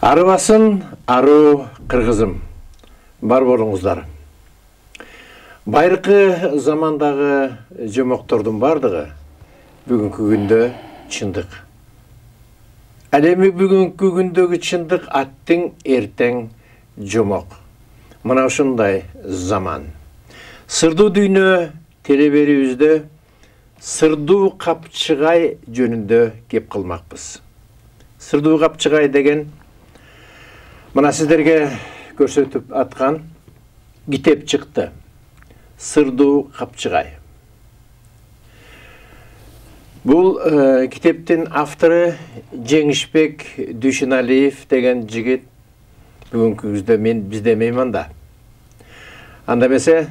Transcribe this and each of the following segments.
Арыбасын, ару кыргызым. Бар болуңуздар. Байыркы замандагы жомоктордун бардыгы бүгүнкү күндө чындык. Ал эми бүгүнкү күндөгү чындык аттың эртең жомок. Мына ушундай заман. Сырдуу дүйнө телеберибизде сырдуу капчыгай жөнүндө кеп кылмакпыз. Сырдуу капчыгай деген мына сиздерге көрсөтүп аткан китеп чыкты. Сырдуу капчыгай. Бул китептин автору Жеңишбек Дүйшүналиев деген жигит бүгүнкү күздө бизде мейманда. Анда эмесе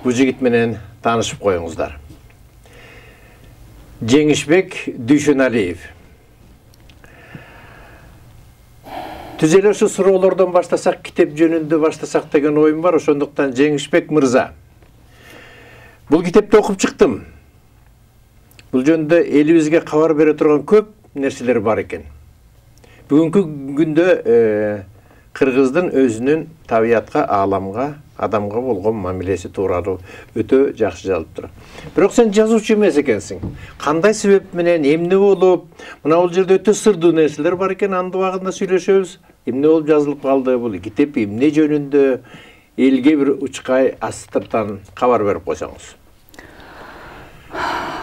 бул жигит менен таанышып коюңуздар. Жеңишбек Дүйшүналиев. Түзеле ушу суроолордон баштасак, китеп жөнүндө баштасак деген оюм бар. Ошондуктан Жеңишбек мырза, бул китепти окуп чыктым. Бул жөнүндө элибизге кабар бере турган көп нерселер бар экен. Бүгүнкү күндө кыргыздын өзүнүн табиятка, ааламга, адамга болгон мамилеси тууралуу өтө жакшы жазылып турат. Бирок сен жазуучу эмес экенсиң. Кандай себеп менен, эмне болуп, мына бул жерде өтө сырдуу нерселер бар экен, анды убагында сүйлөшөбүз. Эмне болуп жазылып калды, бул китеп эмне жөнүндө, элге бир учкай астыртан кабар берип койсоңуз.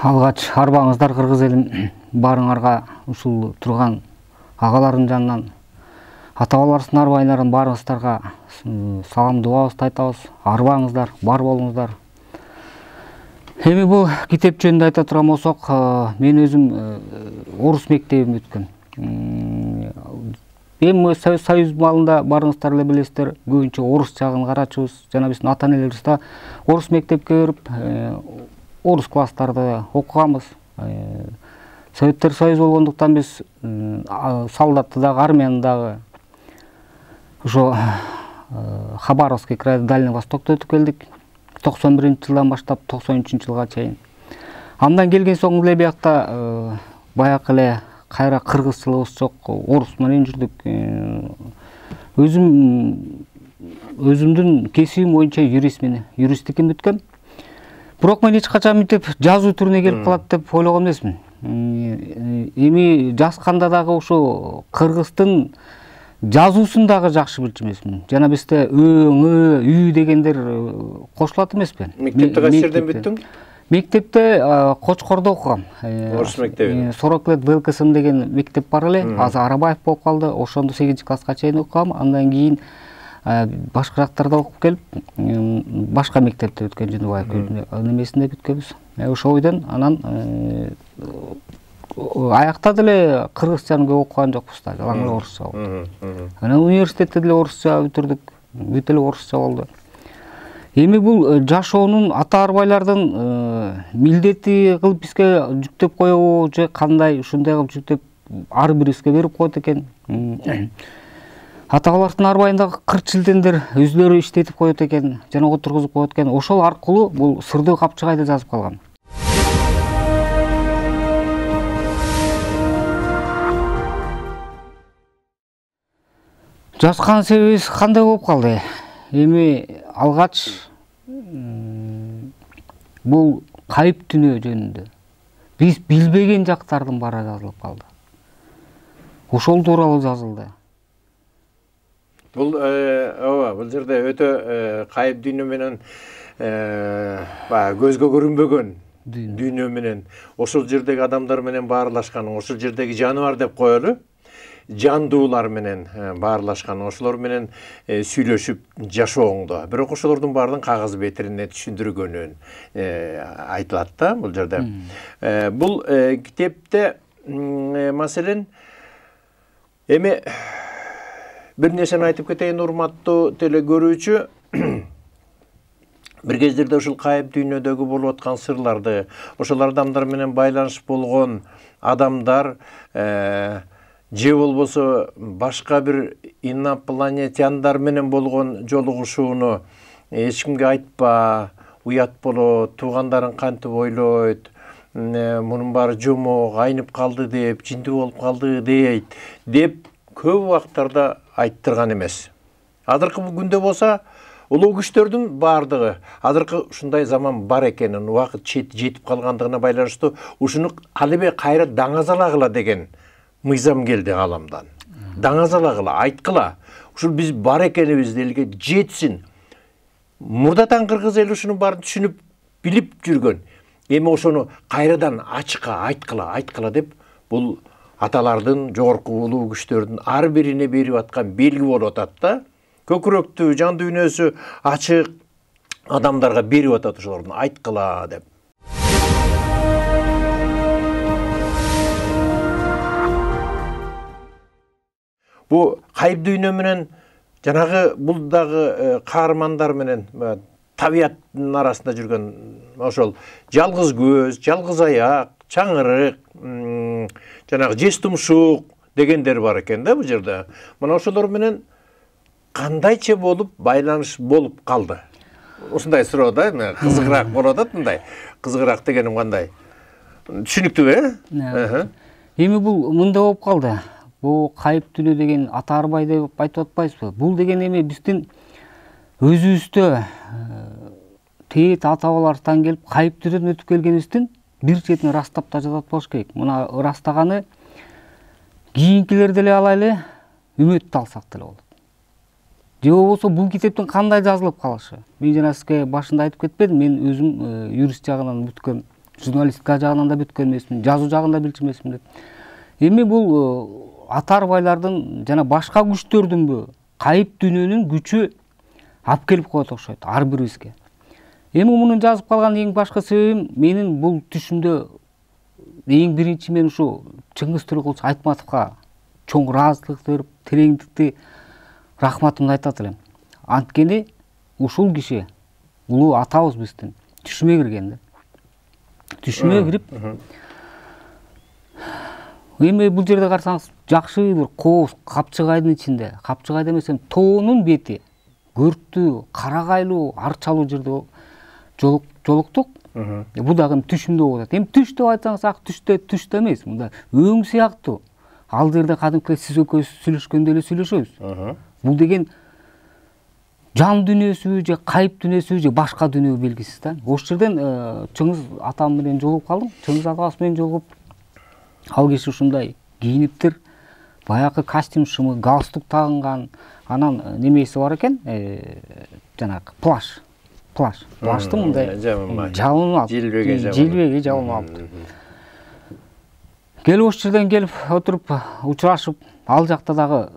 Алгач арбаңыздар кыргыз элим, барыңарга ушул турган агалардын жанынан ата-бабаларыбыздын арбайларын барыңыздарга салам дуабызды айтабыз. Арбаңыздар, бар болуңуздар. Эми бул китеп жөнүндө айта турган болсок, мен өзүм орус мектебин бүткөм. Эми Совет Союз малында барыңыздар эле билесиздер, көбүнчө орус жагын карачубуз. Жана биздин ата-энелерибиз да орус мектепке берип, орус класстарды окуганбыз. Советтер Союз болгондуктан биз солдатты дагы, армияны дагы ошо Хабаровский край, Дальний Востокто өтүп келдик. 91-жылдан баштап 93-жылга чейин. Андан келген соң эле биякта баягы эле кайра кыргызчылыгыбыз жок, орус менен жүрдүк. Өзүмдүн кесибим боюнча юристтикин бүткөм. Бирок мен эч качан мынтип жазуу түрүнө келип калат деп ойлогон эмесмин. Эми жазганда дагы ушу кыргыздын жазуусун дагы жакшы билчү эмесмин. Жана бизде үй дегендер кошулат эмеспи? Мектепти кайсы жерден бүттүң? Мектепте Кочкордо окугам. Орус мектеби. 40 лет ВЛКСМ деген мектеп бар эле. Азыр Арабаев болуп калды. Ошондо 8-класска чейин окугам. Андан кийин башка жактарда окуп келип, башка мектепте бүткөн Жыныбаев немесинде бүткөнбүз. Ошол бойдон анан аякта деле кыргызчаны көп окуган жокпуз да, жалаң эле орусча болду. Анан университетте деле орусча бүтүрдүк, бүт эле орусча болду. Эми бул жашоонун ата-арбайлардын милдети кылып бизге жүктөп коебу же кандай, ушундай кылып жүктөп ар бирибизге берип коет экен. Ата-бабалардын арбайындагы кырчилдендер өзлөрү иштетип коет экен, жана отургузуп коет экен. Ошол аркылуу бул сырдуу капчыгайды жазып калгам. Жазган себебибиз кандай болуп калды? Эми алгач бул кайып дүнөө жөнүндө биз билбеген жактардын баары жазылып калды. Ошол тууралуу жазылды. Бул бул жерде өтө кайып дүйнө менен көзгө көрүнбөгөн дүйнө менен ошол жердеги адамдар менен баарлашкан, ошол жердеги жаныбар деп коелу, жандуулар менен баарлашкан, ошолор менен сүйлөшүп жашооңдо. Бирок ошолордун баардыгын кагаз бетирине түшүндүргөнүн айтылат да бул жерде. Бул китепте маселен эми бир нерсени айтып кетейин, урматтуу телекөрүүчү. Бир кездерде ушул кайып дүйнөдөгү болуп аткан сырларды, ошол адамдар менен байланыш болгон адамдар же болбосо башка бир инопланетяндар менен болгон жолугушууну эч кимге айтпа, уят болот, туугандарың кантип ойлойт, мунун баары жомок, айнып калды деп, жинди болуп калды дейт деп көп убактарда айттырган эмес. Азыркы күндө болса улуу күчтөрдүн бардыгы азыркы ушундай заман бар экенин, убакыт жетип калгандыгына байланыштуу ушуну алыбе кайра даңазалагыла деген мыйзам келди галамдан. Даңазалагыла, айткыла. Ушул биз бар экенибизди элге жетсин. Мурдатан кыргыз эли ушуну баарын түшүнүп, билип жүргөн. Эми ошону кайрадан ачыкка айткыла деп бул аталардын, жогорку улуу күчтөрдүн ар бирине берип аткан белги болуп атат да. Көкүрөктүү, жан дүйнөсү ачык адамдарга берип атат ошолордун айткыла деп. Бу кайып дүйнө менен жанагы бул дагы каармандар менен табияттын арасында жүргөн ошол жалгыз көз, жалгыз аяк, чаңырык, жанагы жез тумшук дегендер бар экен да бул жерде. Мына ошолор менен кандайча болуп байланыш болуп калды? Ушундай суроо да, кызыгыраак болот да, мындай. Кызыгыраак дегеним кандай? Түшүнүктүүбү? Эми бул мындай болуп калды. Бул кайып дүйнө деген ата арбай деп айтып атпайсызбы? Бул деген эми биздин өзүбүздө тээт ата бабалардан келип кайып дүйнөдөн өтүп келгенибиздин бир четин ырастап да жатат болуш керек. Мына ырастаганы кийинкилер деле алайлы, үмөт алсак деле болот. Же болбосо бул китептин кандай жазылып калышы? Мен жана сизге башында айтып кетпедим, мен өзүм юрист жагынан бүткөн, журналистика жагынан да бүткөн эмесмин, жазуу жагында билчү эмесмин деп. Эми бул ата арбайлардын жана башка күчтөрдүнбү кайып дүйнөнүн күчү алып келип коет окшойт ар бирибизге. Эми муну жазып калган эң башкы себебим менин бул түшүмдө эң биринчи мен ушу Чыңгыз Төлөкулович Айтматовго чоң ыраазычылык берип, тереңдикти рахматымды айтат элем. Анткени ушул киши улуу атабыз биздин түшүмө кирген да. Түшүмө кирип эми бул жерде карасаңыз жакшы бир кооз капчыгайдын ичинде, капчыгайда эмес эми тоонун бети көрктүү, карагайлуу, арчалуу жерде жолуктук. Бул дагы түшүмдө болуп атат. Эми түш деп айтсаңыз, ак түш да эмес, мында өң сыяктуу. Ал жерде кадимки сиз экөөбүз сүйлөшкөндөй эле сүйлөшөбүз. Бул деген жан дүйнөсү же кайып дүйнөсү же башка дүйнө белгисиз да. Ошол жерден Чыңгыз атам менен жолугуп калдым. Чыңгыз атабыз менен жолугуп ал киши ушундай кийиниптир, баягы костюм шымы, галстук тагынган, анан немеси бар экен, жанагы плашты мындай жабынып алып, желбеги жабынып алып. Келип ошол жерден келип отуруп учурашып, ал жакта дагы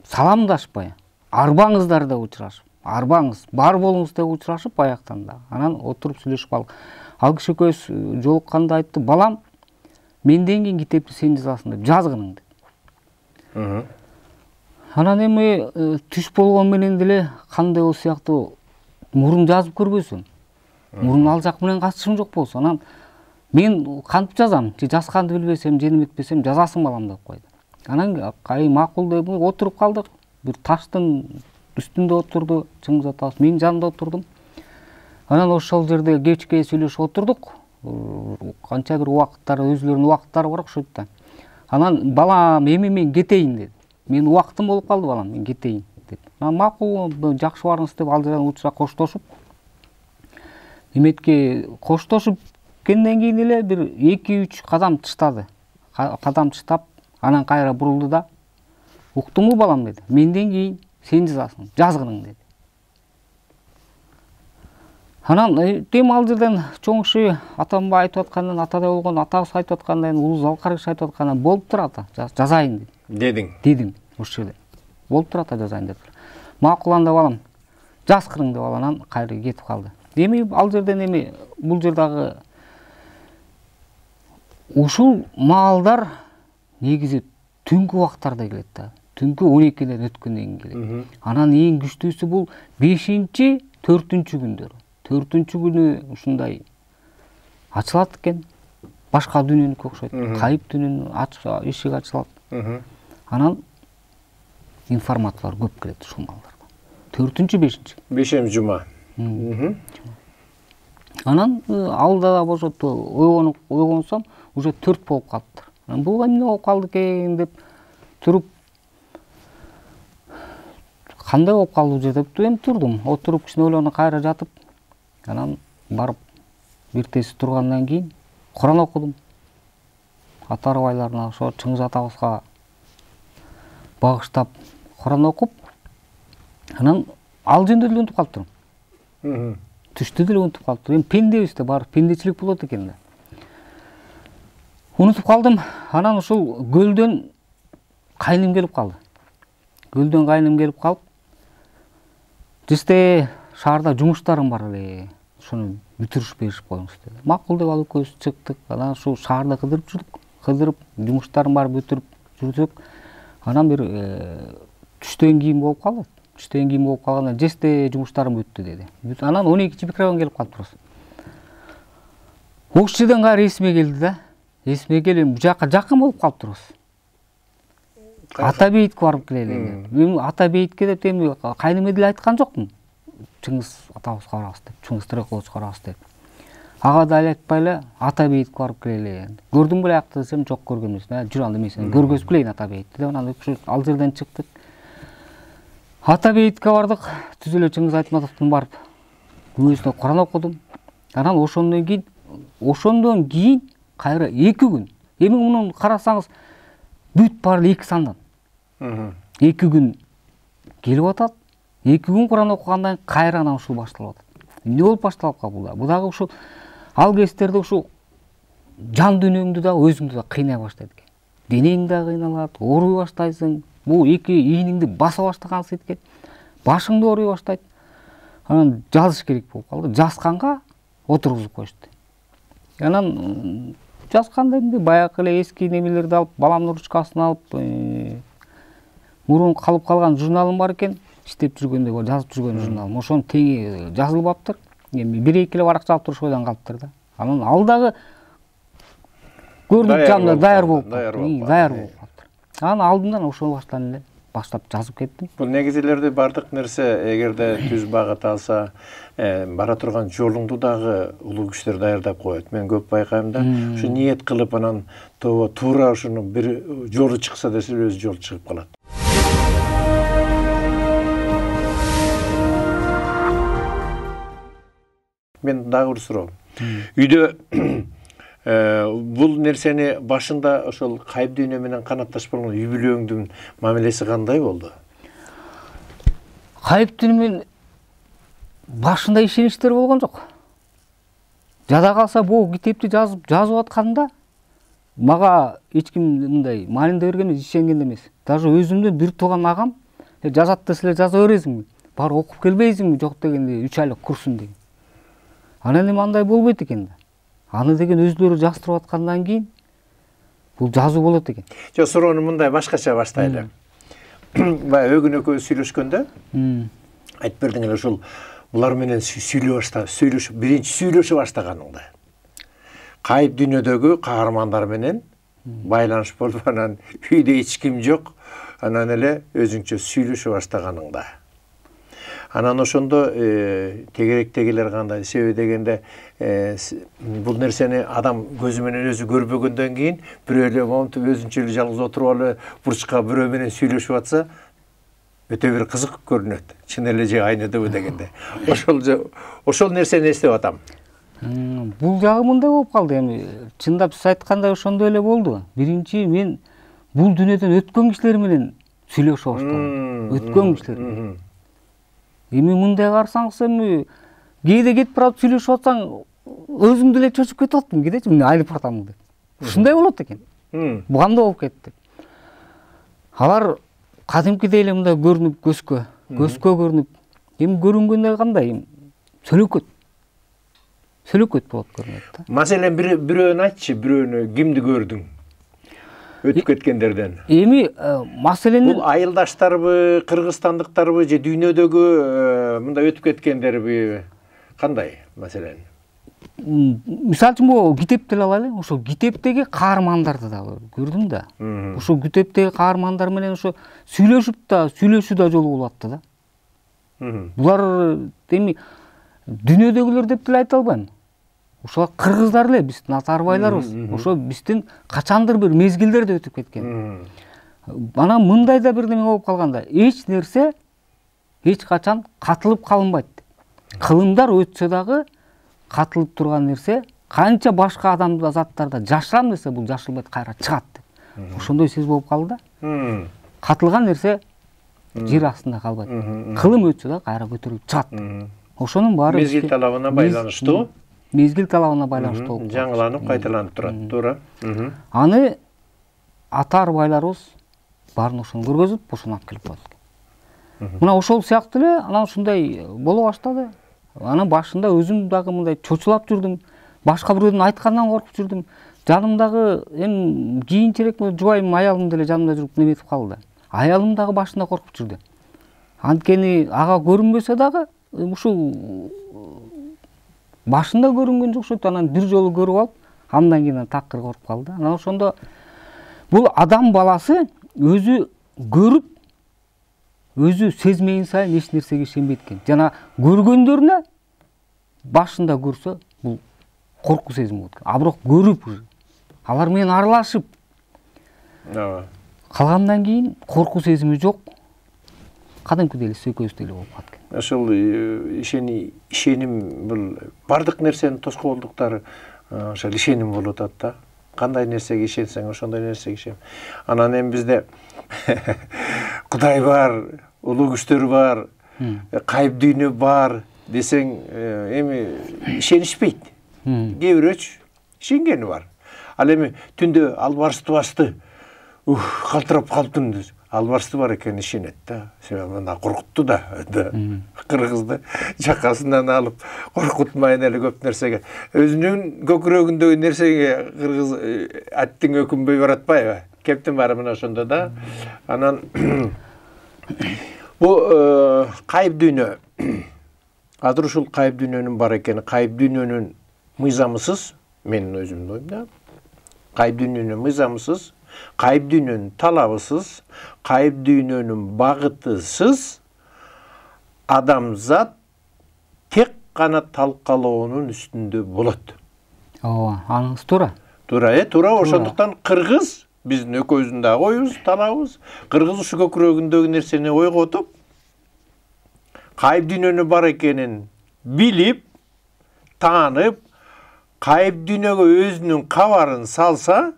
саламдашпай, арбаңыздар деп учурашып, арбаңыз, бар болуңуз деп учурашып баяктан да. Анан отуруп сүйлөшүп алып, ал киши экөөбүз жолукканда айтты: "Балам, менден кийин китепти сен жазасың деп, жазгының" деп. Анан эми түш болгон менен деле кандай болуп сыяктуу мурун жазып көрбөсөм. Мурун ал жак менен катышым жок болсо, анан мен кантип жазам? Же жазганды билбесем, же неметпесем, жазасың балам деп койду. Анан кай макул деп отуруп калдык. Бир таштын үстүндө отурду Чыңгыз атабыз, мен жанында отурдум. Анан ошол жерде кечке сүйлөшүп отурдук. Канча бир убакыттар, өзүлөрүнүн убакыттары бар окшойт да. Анан: "Балам, эми мен кетейин" деди. "Мен убактым болуп калды балам, мен кетейин" деп. Анан макул, жакшы барыңыз деп ал жерден учура коштошуп, эметке коштошуп кеткенден кийин эле бир 2-3 кадам тыштады. Кадам тыштап, анан кайра бурулду да: "Уктуңбу балам" деди. "Менден кийин сен жазасың, жазгының" деди. Анан эми ал жерден чоң киши атамба айтып аткандан, атадай болгон атабыз айтып аткандан, улуу Залкар киши айтып аткандан болуп тур ата, жазайын деди. Дедим ошол жерде. Болуп тур ата, жазайын деп. Макул анда балам, жазгырың деп анан кайра кетип калды. Эми ал жерден эми бул жердагы ушул маалдар негизи түнкү убактарда келет да. Түнкү 12ден өткөндөн кийин келет. Анан эң күчтүүсү бул 5-4 күндөр. 4 күнү ушундай ачылат экен. Башка дүйнөнүккө окшойт. Кайып дүйнөнүн эшиги ачылат. Анан информациялар көп келет ушул маалдарда. 4-5. 5 жума. Анан алда да бошотто ойгонсом, уже 4 болуп калыптыр. Анан бул эмне болуп калды экен деп туруп кандай болуп калды же деп эми турдум. Отуруп кичине ойлонуп кайра жатып, анан барып бир тез тургандан кийин Куран окудум. Ата арбайларына ошо Чыңгыз атабызга багыштап Куран окуп, анан ал жөнүндө эле унутуп калыптырмын. Түштү деле унутуп калыптырмын. Эми пендебиз да, бар пендечилик болот экен да. Унутуп калдым. Анан ушул көлдөн кайным келип калды. Көлдөн кайным келип калып, «Сизде шаарда жумуштарым бар эле. Ошону бүтүрүшүп беришип коюңуз» деди. Макул деп алып экөөбүз чыктык. Анан ушул шаарда кыдырып жүрдүк. Кыдырып, жумуштарым бар бүтүрүп жүрсөк, анан бир түштөн кийин болуп калды. Түштөн кийин болуп калганда «Жесте жумуштарым бүттү» деди. Анан 12 микрорайон келип калыптырбыз. Ошол жерден кайра эсиме келди да. Эсиме келип, бу жакка жакын болуп калыптырбыз. Ата бейитке барып келели. Мен ата бейитке деп эми кайныме деле айткан жокмун. Чыңгыз атабызга барабыз деп, Чыңгыз Тырековичке барабыз деп. Ага да айтпай эле ата бейитке барып келели. Көрдүң беле акты десем, жок көргөн эмес. Жүрө анда мен сени көргөзүп келейин ата бейитти деп, анан ал жерден чыктык. Ата бейитке бардык. Түз эле Чыңгыз Айтматовдун барып күбөсүнө Куран окудум. Анан ошондон кийин кайра 2 күн. Эми муну карасаңыз бүт баары 2 сандан. 2 күн келип атат. 2 күн Куран окугандан кайра анан ушул башталып атат. Эмне болуп башталып калды? Бул дагы ушул ал кездерде ушул жан дүйнөңдү да өзүңдү да кыйнай баштайт экен. Денең да кыйналат, ооруй баштайсың. Бул эки ийниңди баса баштагансың экен. Башыңды ооруй баштайт. Анан жазыш керек болуп калды. Жазганга отургузуп коюшту. Анан жазганда эмне баягы эле эски немелерди алып, баламдын ручкасын алып, мурун калып калган журналым бар экен. Иштеп жүргөндө жазып жүргөн журналым. Ошону тең жазылбаптыр. Эми 1-2 эле баракча алып туруш ойдан калыптыр да. Анан ал дагы көрүнүп жанында даяр болуп калыптыр. Анан алдымдан ошол баштан эле баштап жазып кеттим. Бул негизилерде бардык нерсе, эгерде түз багыт алса, бара турган жолуңду дагы улуу күчтөр даярдап коет. Мен көп байкайм да, ушу ниет кылып анан туура ушуну бир жолу чыкса десе өзү жол чыгып калат. Мен дагы бир суроо. Үйдө бул нерсени башында ошол кайып дүйнө менен канатташ болгон үй бүлөңдүн мамилеси кандай болду? Кайып дүйнө менен башында ишеничтер болгон жок. Жада калса бул китепти жазып атканда мага эч ким мындай маанинде берген эмес, ишенген эмес. Даже өзүмдүн бир тууган агам жазат десе жаза бересиңби? Бар окуп келбейсиңби? Жок дегенде 3 айлык курсун деген. Анан эми андай болбойт экен да. Аны деген өздөрү жаздырып аткандан кийин бул жазуу болот экен. Жок, суроону мындай башкача баштайлы. Баягы өгүн экөөбүз сүйлөшкөндө айтып бердиң эле ушул булар менен биринчи сүйлөшө баштаганыңда. Кайып дүйнөдөгү каармандар менен байланыш болуп, анан үйдө эч ким жок, анан эле өзүңчө сүйлөшө баштаганыңда. Анан ошондо тегеректегилер кандай? Себеби дегенде бул нерсени адам көзү менен өзү көрбөгөндөн кийин бирөө эле монтип өзүнчө эле жалгыз отуруп алып бурчка бирөө менен сүйлөшүп атса өтө бир кызык көрүнөт. Чын эле же айныдыбы дегенде. Ошол нерсени эстеп атам. Бул жагы мындай болуп калды эми. Чындап сиз айткандай ошондой эле болду. Биринчи мен бул дүйнөдөн өткөн кишилер менен сүйлөшө баштадым. Өткөн кишилер. Эми мындай карасаңыз, эми кээде кетип барып сүйлөшүп атсаң, өзүң деле чочуп кетип аттым, кедечи мен айнып баратамын деп. Ушундай болот экен. Бу кандай болуп кетти? Алар кадимкидей эле мындай көрүнүп көзгө көрүнүп, эми көрүнгөндө кандай? Сөлөкөт болот көрүнөт да. Маселен бирөөнү айтчы, бирөөнү кимди көрдүң? Өтүп кеткендерден. Эми маселени бул айылдаштарбы, кыргызстандыктарбы же дүйнөдөгү мындай өтүп кеткендерби? Кандай маселен? Мисалы үчүн бул китепти эле алайлы. Ошол китептеги каармандарды да көрдүм да. Ошол китептеги каармандар менен ошо сүйлөшүү да жолу болуп атты да. Булар эми дүйнөдөгүлөр деп деле айта албайм. Ошо кыргыздар эле, биздин ата арбайларыбыз. Ошо биздин качандыр бир мезгилдерде өтүп кеткен. Анан мындай да бир неме болуп калганда, эч нерсе эч качан катылып калынбайт. Кылымдар өтсө дагы катылып турган нерсе канча башка адамда заттарда жашырам десе бул жашылбайт, кайра чыгат деп. Ошондой сөз болуп калды да. Катылган нерсе жер астында калбайт. Кылым өтсө да кайра көтөрүлүп чыгат. Ошонун баары мезгил талабына байланыштуу. Мезгил талабына байланыштуу. Жаңыланып, кайталанып турат. Туура. Аны ата-арбайларыбыз баарын ошону көргөзүп, ошону алып келип коет. Мына ошол сыяктуу эле анан ушундай боло баштады. Анан башында өзүм дагы мындай чочулап жүрдүм. Башка бирөөнүн айтканынан коркуп жүрдүм. Жанымдагы кийинчерээк жубайым аялым деле жанымда жүрүп неметип калды. Аялым дагы башында коркуп жүрдү. Анткени ага көрүнбөсө дагы ушул башында көрүнгөн жок окшойт. Анан бир жолу көрүп алып, андан кийин такыр коркуп калды. Анан ошондо бул адам баласы өзү көрүп, өзү сезмейин сайын эч нерсеге ишенбейт экен. Жана көргөндөрүнө башында көрсө бул корку сезим болот экен. А бирок көрүп, алар менен аралашып калгандан кийин корку сезими жок. Кадимкидей эле сөйкөбүздөй эле болуп калат экен. Ошол ишеним бул бардык нерсенин тоскоолдуктары ошол ишеним болуп атат да. Кандай нерсеге ишенсең, ошондой нерсеге ишен. Анан эми бизде Кудай бар, улуу күчтөр бар, кайып дүйнө бар десең, эми ишенишпейт. Кээ бирөөчү ишенгени бар. Ал эми түндө албарысты басты, калтырап калдым десе, албарысты бар экен ишенет да. Мына коркутту да. Кыргызды жакасынан алып коркутмайын эле көп нерсеге. Өзүнүн көкүрөгүндөгү нерсеге кыргыз аттың өкүнбөй баратпайбы? Кептин баары мына ошондо да. Анан бул кайып дүйнө. Азыр ушул кайып дүйнөнүн бар экени, кайып дүйнөнүн мыйзамысыз, менин өзүмдүн оюм да. Кайып дүйнөнүн мыйзамысыз, кайып дүйнөнүн талабысыз, кайып дүйнөнүн багытысыз адамзат тек гана талкалоонун үстүндө болот. Ооба, аныңыз туура. Туура. Ошондуктан кыргыз биздин экөөбүздүн дагы оюбуз, талабыбыз. Кыргыз ушу көкүрөгүндөгү нерсени ойготуп, кайып дүйнөнүн бар экенин билип, таанып, кайып дүйнөгө өзүнүн кабарын салса,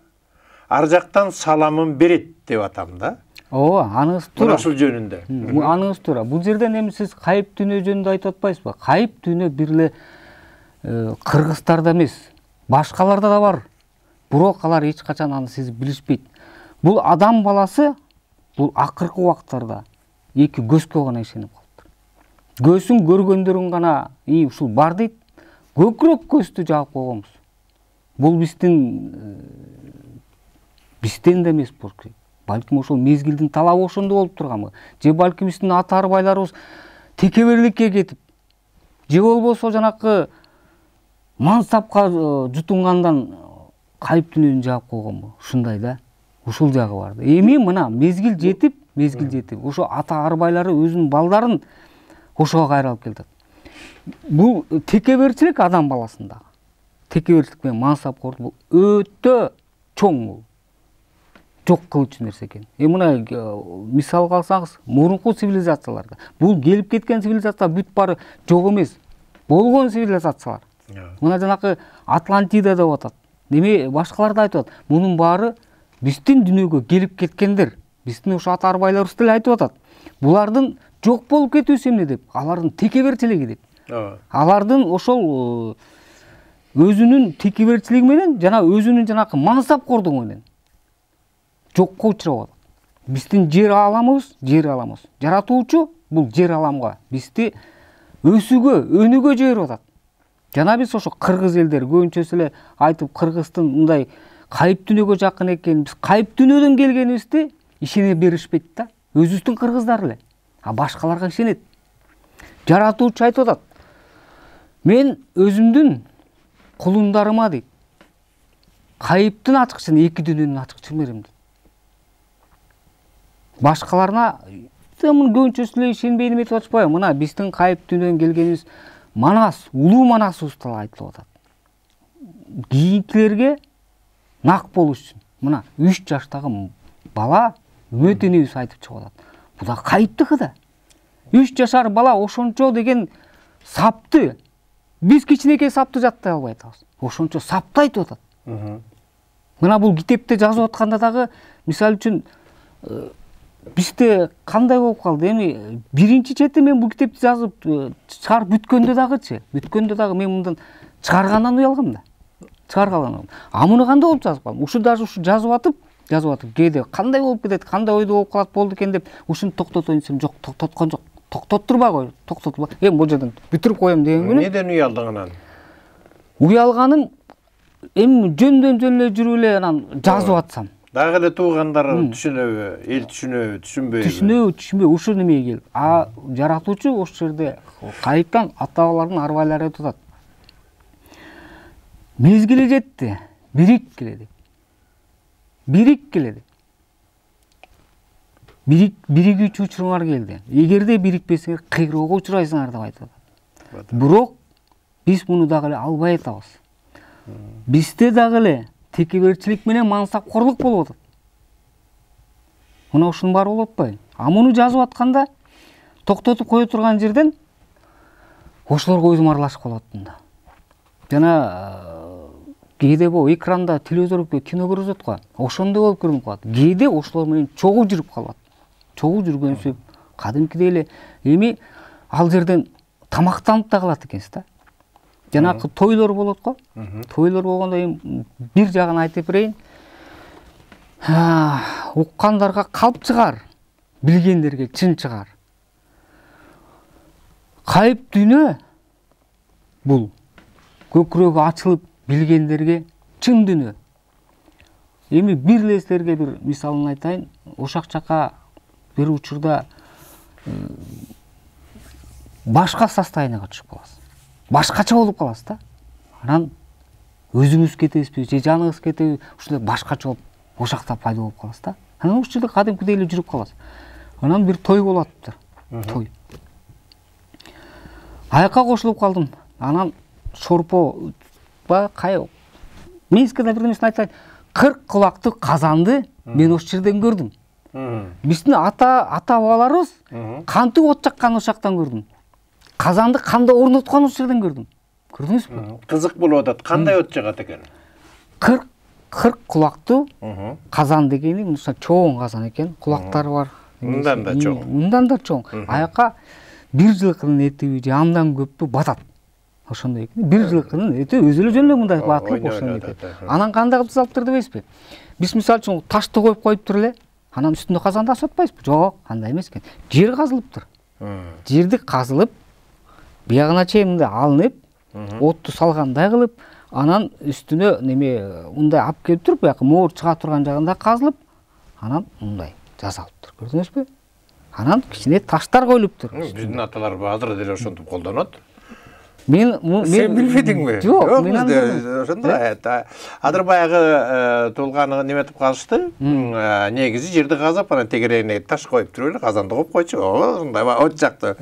ар жактан саламын берет деп атам да. Ооба, аныңыз туура. Ушул жөнүндө. Аныңыз туура. Бул жерден эми сиз кайып дүйнө жөнүндө айтып атпайсызбы? Кайып дүйнө бир эле кыргыздарда эмес, башкаларда да бар. Бирок алар эч качан аны сезип билишпейт. Бул адам баласы бул акыркы убактарда эки көзгө гана ишенип калды. Көзүн көргөндөрүн гана ушул бар дейт. Көкүрөк көздү жаап койгонбуз. Бул бизден да эмес болчу. Балким ошол мезгилдин талабы ошондо болуп турганбы? Же балким биздин ата-арбайларыбыз текеберликке кетип, же болбосо жанакы мансапка жутунгандан кайып дүйнөнү жаап койгонбу? Ушундай да. Ушул жагы бар. Эми мына мезгил жетип, ошо ата-арбайлары өзүнүн балдарын ошого кайра алып келет. Бул текеберчилик адам баласында. Текеберчилик менен мансапкорлук бул өтө чоң жок кылуучу нерсе экен. Мына мисал алсаңыз, мурунку цивилизацияларда бул келип кеткен цивилизация бүт бары жок эмес. Болгон цивилизациялар. Мына жанакы Атлантида деп атат. Неме башкалар да айтып атат. Мунун баары биздин дүйнөгө келип кеткендер. Биздин ошо ата-арбайларыбыз деле айтып атат. Булардын жок болуп кетүүсү эмне деп, алардын текеберчилиги деп. Алардын ошол өзүнүн текеберчилиги менен жана өзүнүн жанакы мансапкордугу менен жокко учурап атат. Биздин жер аламыбыз, жаратуучу бул жер аламга бизди өсүүгө, өнүүгө жиберип атат. Жана биз ошо кыргыз элдери көбүнчөсү эле айтып, кыргыздын мындай кайып дүйнөгө жакын экенин, биз кайып дүйнөдөн келгенибизди ишене беришпейт да. Өзүбүздүн кыргыздар эле. А башкаларга ишенет. Жаратуучу айтып атат. Мен өзүмдүн кулундарыма дейт, кайыптын ачкычын, эки дүйнөнүн ачкычын берем дейт. Башкаларына көбүнчөсү эле ишенбей неметип атышпайбы? Мына биздин кайып дүйнөдөн келгенибиз Манас, улуу Манасыбызды айтылып атат. Кийинкилерге нак болуш үчүн. Мына 3 жаштагы бала үмөтүнүбүз айтып чыгып атат. Бул да кайыптыкы да. 3 жашар бала ошончо деген сапты биз кичинекей сапты жаттай албай атабыз. Ошончо сапты айтып атат. Мына бул китепте жазып атканда дагы мисалы үчүн бизде кандай болуп калды? Эми биринчи чети мен бул китепти жазып чыгарып бүткөндө дагы мен мындан чыгаргандан уялгам да. Чыгаргандан. А муну кандай болуп жазып калдым? Ушу даже ушу жазып атып кээде кандай болуп кетет, кандай ойдо болуп калат болду экен деп ушуну токтотоюн десем, жок, токтоткон жок. Токтоттурбай кой, токтотурбай. Эми бул жерден бүтүрүп коем деген күнү. Неден уялдың анан? Уялганым эми жөндөн эле жүрүп эле анан жазып атсам. Дагы эле туугандары түшүнөбү, эл түшүнөбү, түшүнбөйбү? Түшүнбөй, ушул немеге келип. А жаратуучу ошол жерде кайыптан ата-бабалардын арбайлары айтып атат. Мезгили жетти, бирик келеди. Биригүүчү учуруңар келди. Эгерде бирикпесеңер кыйроого учурайсыңар деп айтып атат. Бирок биз муну дагы эле албай атабыз. Бизде дагы эле текеберчилик менен мансапкорлук болуп атат. Мына ушунун баары болуп атпайбы? А муну жазып атканда токтотуп кое турган жерден ошолорго өзүм аралашып калып аттым да. Жана кээде бул экранда телевизордо кино көрүп атат го. Ошондой болуп көрүнүп калат. Кээде ошолор менен чогуу жүрүп калат. Чогуу жүргөнсүп, кадимкидей эле эми ал жерден тамактанып да калат экенсиз да. Жанагы тойлор болот го. Тойлор болгондо эми бир жагын айтып берейин. Уккандарга калп чыгар, билгендерге чын чыгар. Кайып дүйнө бул көкүрөгү ачылып билгендерге чын дүйнө. Эми бир лестерге бир мисалын айтайын. Ошак жака бир учурда башка состоянияга түшүп каласыз. Башкача болуп каласыз да. Анан өзүңүз кетесизби, же жаныңыз кетеби, ушундай башкача болуп ошакта пайда болуп каласыз да. Анан ушул жерде кадимкидей эле жүрүп каласыз. Анан бир той болуп атыптыр. Той. Аякка кошулуп калдым. Анан шорпо Минскиде бир нерсени айтайын. 40 кулактуу казанды мен ошол жерден көрдүм. Биздин ата-бабаларыбыз кантип от жакканын ошактан көрдүм. Казанды кандай орнотконун ошол жерден көрдүм. Көрдүңүзбү? Кызык болуп атат. Кандай от жагат экен? 40 кулактуу казан дегени мындай чоң казан экен. Кулактары бар. Мындан да чоң. Мындан да чоң. Аякка бир жылкынын этиби же андан көппү батат. Ошондой экен. Бир жылкынын эти өзү эле жөн эле мындай батылып ошондой экен. Анан кандай кылып салыптыр дебейсизби? Биз мисалы үчүн ташты коюп коюптур эле. Анан үстүндө казанды асып атпайсызбы? Жок, андай эмес экен. Жер казылыптыр. Жерди казылып, биягына чейин мындай алынып, отту салгандай кылып, анан үстүнө неме мындай алып келип туруп, бияка моор чыга турган жагында казылып, анан мындай жасалыптыр. Көрдүңүзбү? Анан кичине таштар коюлуптур. Биздин аталар азыр деле ошентип колдонот. Мен билбедиңби? Жок, мен ошондой. Азыр баягы туулганы неметип калышты. Негизи жерди казап, анан тегерегине таш коюп туруп эле казанды коюп койчу. Ошондой от жакты.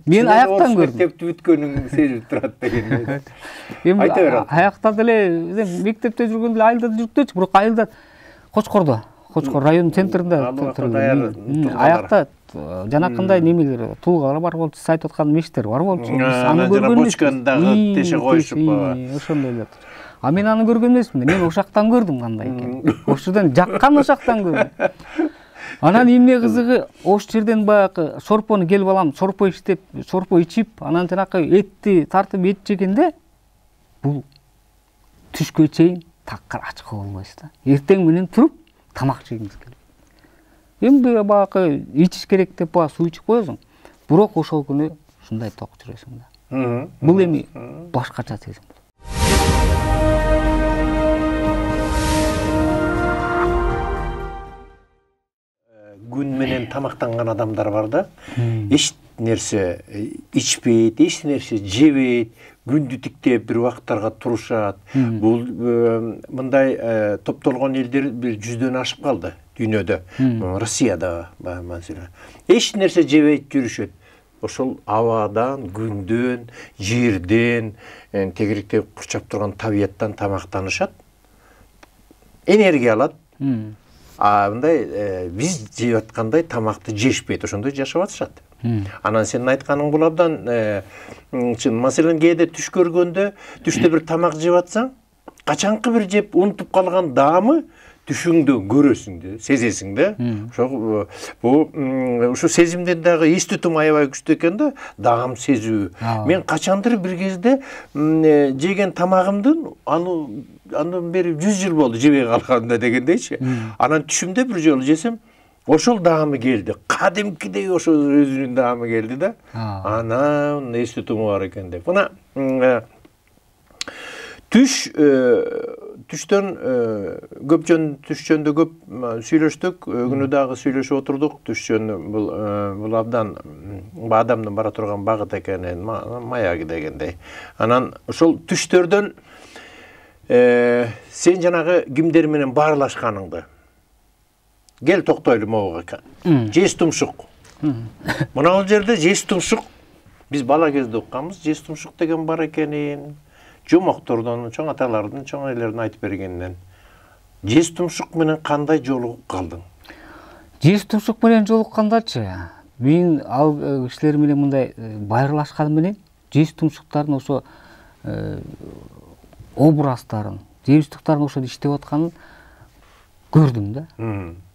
Мен аяктан көрдүм. Мектепти бүткөнүң сезилип турат деген. Айта бер. Аякта деле мектепте жүргөндө эле айылда жүрүктүчү, бирок айылда Кочкор район центринде аякта жанакындай немелер, туулгалар бар болчу, сиз айтып аткан мештер бар болчу. Аны бочкандагы теше коюшуп. Ошондой эле. А мен аны көргөн эмесмин. Мен ошактан көрдүм кандай экен. Ошодон жаккан ошактан көрдүм. Анан эмне кызыгы, ошол жерден баягы шорпону келип алам, шорпо иштеп, шорпо ичип, анан жанакы этти тартып эт жегенде бул түшкө чейин такыр ачка болбойсуз да. Эртең менен туруп тамак жегиңиз келет. Эми баягы ичиш керек деп суу ичип коесуң. Бирок ошол күнү ушундай ток жүрөсүң да. Бул эми башкача сезим. Күн менен тамактанган адамдар бар да. Эч нерсе ичпейт, эч нерсе жебейт, күндү тиктеп бир убакыттарга турушат. Бул мындай топтолгон элдер бир 100дөн ашып калды дүйнөдө. Россияда маселе. Эч нерсе жебейт жүрүшөт. Ошол абадан, күндөн, жерден, тегеректе курчап турган табияттан тамактанышат. Энергия алат. Мындай биз жеп аткандай тамакты жешпейт, ошондой жашап атышат. Анан сенин айтканың бул абдан чын. Маселен кээде түш көргөндө, түштө бир тамак жеп атсаң, качанкы бир жеп унутуп калган даамы түшүңдө көрөсүң да, сезесиң да. Ошо ушу сезимден дагы эс тутум аябай күчтүү экен да, даам сезүү. Мен качандыр бир кезде жеген тамагымдын андан бери 100 жыл болду жебей калганымда дегендейчи. Анан түшүмдө бир жолу жесем, ошол даамы келди. Кадимкидей ошол өзүнүн даамы келди да. Анан эс тутуму бар экен деп. Мына түштөн түшчөндө көп сүйлөштүк, күнү дагы сүйлөшүп отурдук. Түшчөн бул абдан адамдын бара турган багыт экенин, маягы дегендей. Анан ошол түштөрдөн сен жанагы кимдер менен баарлашканыңды кел токтойлу могуга. Жес тумшук. Мына бул жерде жес тумшук биз бала кезде укканбыз. Жес тумшук деген бар экенин, жомоктордон, чоң аталардын, чоң элердин айтып бергенинен. Жес тумшук менен кандай жолугуп калдың? Жес тумшук менен жолуккандачы, мен ал кишилер менен мындай байырлашкан менен жес тумшуктардын ошо образдарын, жемистиктарын ошо иштеп атканын көрдүм да.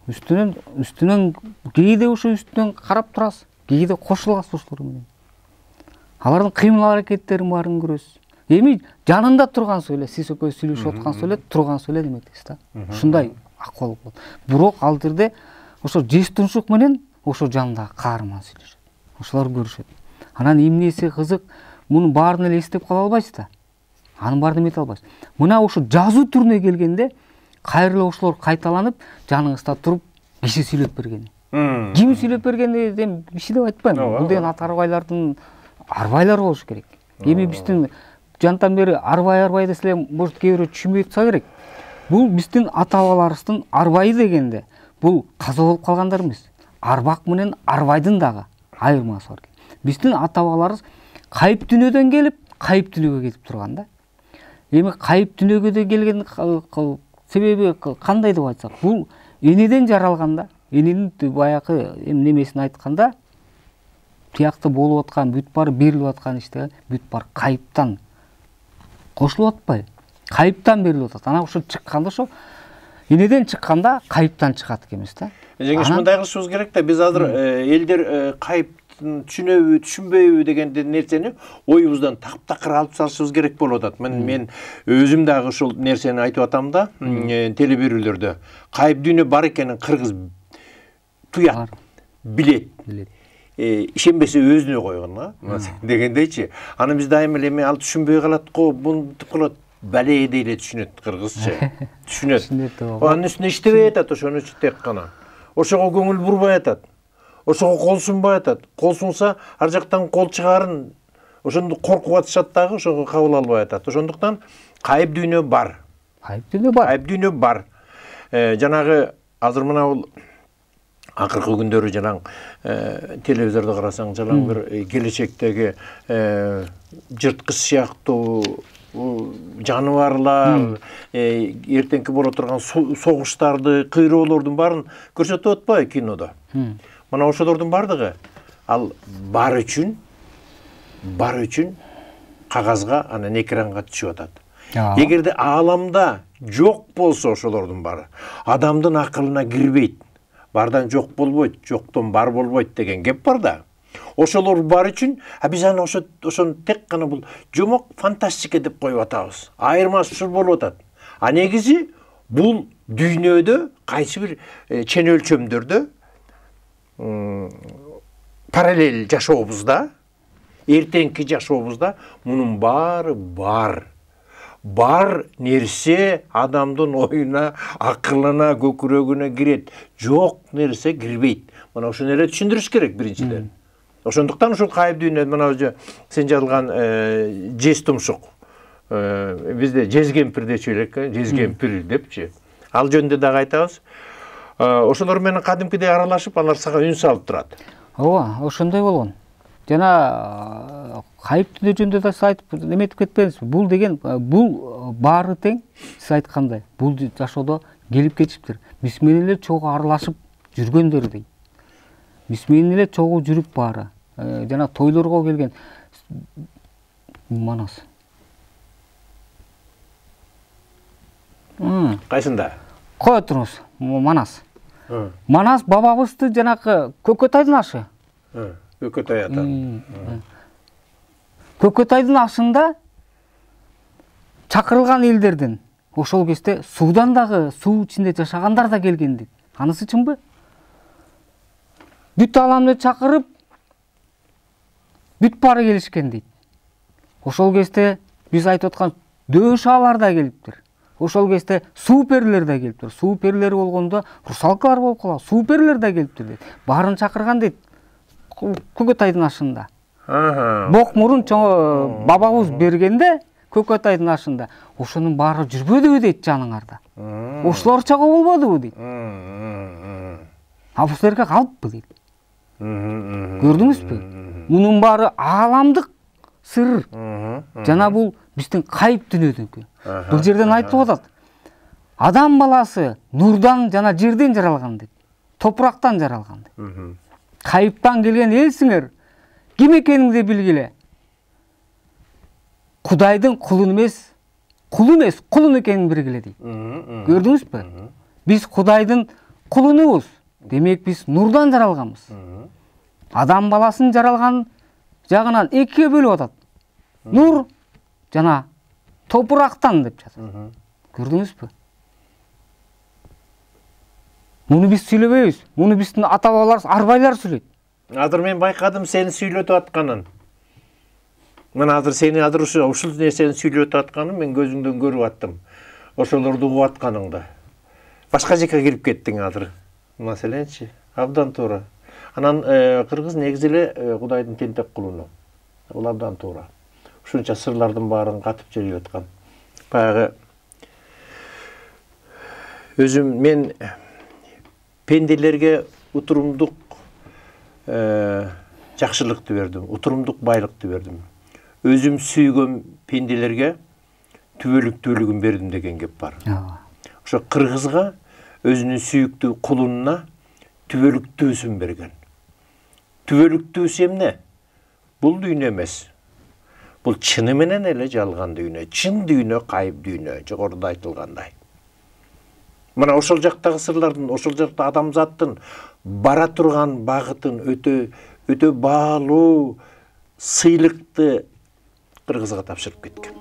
Үстүнөн кээде ошо үстүнөн карап турасыз, кээде кошуласыз ошолор менен. Алардын кыймыл аракеттерин баарын көрөсүз. Эми жанында тургансыз эле, сиз экөөбүз сүйлөшүп аткансыз эле, тургансыз эле демектесиз да. Ушундай акыбал болот. Бирок ал жерде ошо жес тумшук менен ошо жанындагы каарман сүйлөшөт. Ошолор көрүшөт. Анан эмнеси кызык, мунун баарын эле эстеп кала албайсыз да. Анын баарын эмете албайсыз. Мына ошо жазуу түрүнө келгенде кайра эле ошолор кайталанып, жаныңызда туруп киши сүйлөп бергени. Ким сүйлөп бергени дем киши деп айтпайм. Бул деген ата арбайлардын арбайлары болуш керек. Эми биздин жантан бери арбай десе эле, может кээ бирөө түшүнбөй турса керек. Бул биздин ата бабаларыбыздын арбайы дегенде, бул каза болуп калгандар эмес. Арбак менен арбайдын дагы айырмасы бар. Биздин ата бабаларыбыз кайып дүнөдөн келип, кайып дүнөгө кетип турган да. Эми кайып дүнөгө келген себеби кандай деп айтсак, бул энеден жаралган да. Эненин баягы немесин айтканда, тиякты болуп аткан, бүт баары берилип аткан иште, бүт баары кайыптан кошулуп атпайбы? Кайыптан берилип атат. Анан ошо чыкканда, ошо энеден чыкканда кайыптан чыгат экенбиз да. Жеңиш, мындай кылышыбыз керек да. Биз азыр элдер кайыптын түшүнөбү, түшүнбөйбү деген нерсени оюбуздан такыр алып салышыбыз керек болуп атат. Мен өзүм дагы ушул нерсени айтып атам да, теле берүүлөрдө. Кайып дүйнө бар экенин кыргыз туят, билет. Ишенбесе өзүнө койгон дегендейчи. Аны биз дайыма эле ал түшүнбөй калат го, мынтип калат, баледе эле түшүнөт кыргызча. Түшүнөт. Анын үстүнө иштебей атат ошону тек гана. Ошого көңүл бурбай атат. Ошого кол сунбай атат. Кол сунса ар жактан кол чыгарын, ошондо коркуп атышат дагы, ошого кабыл албай атат. Ошондуктан кайып дүйнө бар. Кайып дүйнө бар. Кайып дүйнө бар. Жанагы азыр мына бул акыркы күндөрү жалаң телевизордо карасаң, жалаң бир келечектеги жырткыч сыяктуу жаныбарлар, эртеңки боло турган согуштарды, кыйроолордун баарын көрсөтүп атпайбы кинодо? Мына ошолордун бардыгы ал бар үчүн кагазга, анан экранга түшүп атат. Эгерде ааламда жок болсо ошолордун баары, адамдын акылына кирбейт. Бардан жок болбойт, жоктон бар болбойт деген кеп бар да. Ошолор бар үчүн, биз аны ошону тек гана бул жомок фантастика деп коюп атабыз. Айырмасы ушул болуп атат. А негизи бул дүйнөдө кайсы бир чен өлчөмдөрдө параллель жашообузда, эртеңки жашообузда мунун баары бар. Бар нерсе адамдын оюна, акылына, көкүрөгүнө кирет. Жок нерсе кирбейт. Мына ошону эле түшүндүрүш керек биринчиден. Ошондуктан ушул кайып дүйнө, мына сен жазылган жез тумшук. Бизде жез кемпир дечү элек, жез кемпир депчи. Ал жөнүндө дагы айтабыз. Ошолор менен кадимкидей аралашып, алар сага үн салып турат. Ооба, ошондой болгон. Жана кайып дүйнө жөнүндө да айтып эметип кетпеңиз. Бул деген бул баары тең, сиз айткандай. Бул жашоодо келип кетиптир. Биз менен эле чогуу аралашып жүргөндөр дейт. Биз менен эле чогуу жүрүп баары. жана тойлорго келген Манас. Кайсында? Кое туруңуз, Манас. Манас бабабызды жанакы Көкөтайдын ашы. Көкөтай ата. Көкөтайдын ашында чакырылган элдердин ошол кезде суудан дагы суу ичинде жашагандар да келген дейт. Анысы чынбы? Бүт аламды чакырып, бүт бары келишкен дейт. Ошол кезде биз айтып аткан дөшалар да келиптир. Ошол кезде суперлер да келиптир. Суперлер болгондо русалкалар болуп калат. Суперлер да келиптир дейт. Барын чакырган дейт. Көкөтайдын ашында. Бок мурун чоң бабабыз бергенде Көкөтайдын ашында ошонун баары жүрбөдүбү дейт жаныңарда. Ошолорча болбодубу дейт. А бул жерге калыппы дейт. Көрдүңүзбү? Мунун баары ааламдык сыр. Жана бул биздин кайып дүнөдөнкү. Бул жерден айтып атат. Адам баласы нурдан жана жерден жаралган дейт. Топурактан жаралган дейт. Кайыптан келген элсиңер, ким экениңди билгиле. Кудайдын кулун эмес, кулун экенин билгиле дейт. Көрдүңүзбү? Биз Кудайдын кулунубуз. Демек биз нурдан жаралганбыз. Адам баласын жаралган жагынан экиге бөлүп атат. Нур жана топурактан деп жатат. Көрдүңүзбү? Муну биз сүйлөбөйбүз. Муну биздин ата бабаларыбыз, арбайлар сүйлөйт. Азыр мен байкадым сени сүйлөтүп атканын. Мен азыр сени ушул нерсени сүйлөтүп атканын мен көзүңдөн көрүп аттым. Ошолорду угуп атканыңды. Башка жака кирип кеттиң азыр. Маселенчи, абдан туура. Анан кыргыз негизи эле Кудайдын тентек кулуну. Бул абдан туура. Ушунча сырлардын баарын катып жери аткан. Баягы өзүм мен пенделерге утурумдук жакшылыкты бердим, утурумдук байлыкты бердим. Өзүм сүйгөн пенделерге түбөлүктүүлүгүн бердим деген кеп бар. Ошо кыргызга өзүнүн сүйүктүү кулунуна түбөлүктүүсүн берген. Түбөлүктүүсү эмне? Бул дүйнө эмес. Бул чыны менен эле жалган дүйнө, чын дүйнө, кайып дүйнө, жогоруда айтылгандай. Мына ошол жактагы сырлардын, ошол жакта адамзаттын бара турган багытын өтө баалуу сыйлыкты кыргызга тапшырып кеткен.